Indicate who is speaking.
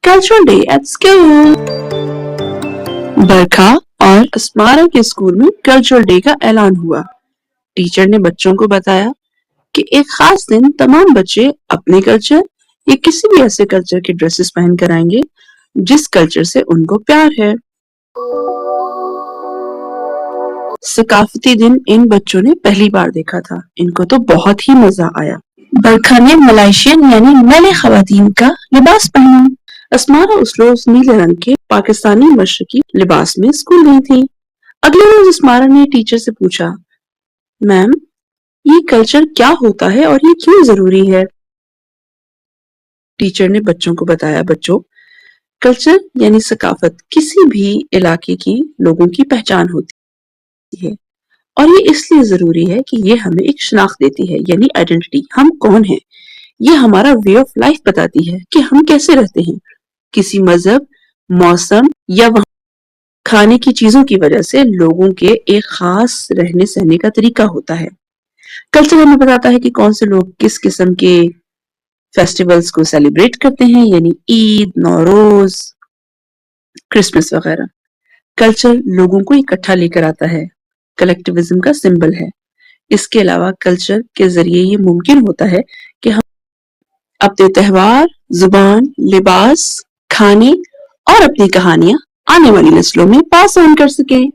Speaker 1: Cultural Day at School. बरखा और Asmara के school में कल्चरल डे का ऐलान हुआ। टीचर ने बच्चों को बताया कि एक खास दिन तमाम बच्चे अपने कल्चर या किसी भी ऐसे कल्चर के ड्रेसेस पहनकर आएंगे जिस कल्चर से उनको प्यार है। सकाफती दिन इन बच्चों ने पहली बार देखा था। इनको तो बहुत ही मजा आया। बरखा ने मलेशियन यानी मले खवातीन का लिबास पहना। अस्मारा उस रोज नीले रंग के पाकिस्तानी मशरकी लिबास में स्कूल गई थी। अगले रोज अस्मारा ने टीचर से पूछा, मैम ये कल्चर क्या होता है और ये क्यों जरूरी है? टीचर ने बच्चों को बताया, बच्चों कल्चर यानी सकाफत किसी भी इलाके की लोगों की पहचान होती है और ये इसलिए जरूरी है कि ये हमें एक शनाख्त देती है यानी आइडेंटिटी, हम कौन हैं। ये हमारा वे ऑफ लाइफ बताती है कि हम कैसे रहते हैं। किसी मजहब, मौसम या वहां खाने की चीजों की वजह से लोगों के एक खास रहने सहने का तरीका होता है। कल्चर हमें बताता है कि कौन से लोग किस किस्म के फेस्टिवल्स को सेलिब्रेट करते हैं यानी ईद, नौरोज, क्रिसमस वगैरह। कल्चर लोगों को इकट्ठा लेकर आता है, कलेक्टिविज्म का सिंबल है। इसके अलावा कल्चर के जरिए ये मुमकिन होता है कि हम अपने त्योहार, जुबान, लिबास, खाने और अपनी कहानियां आने वाली नस्लों में पास ऑन कर सकें।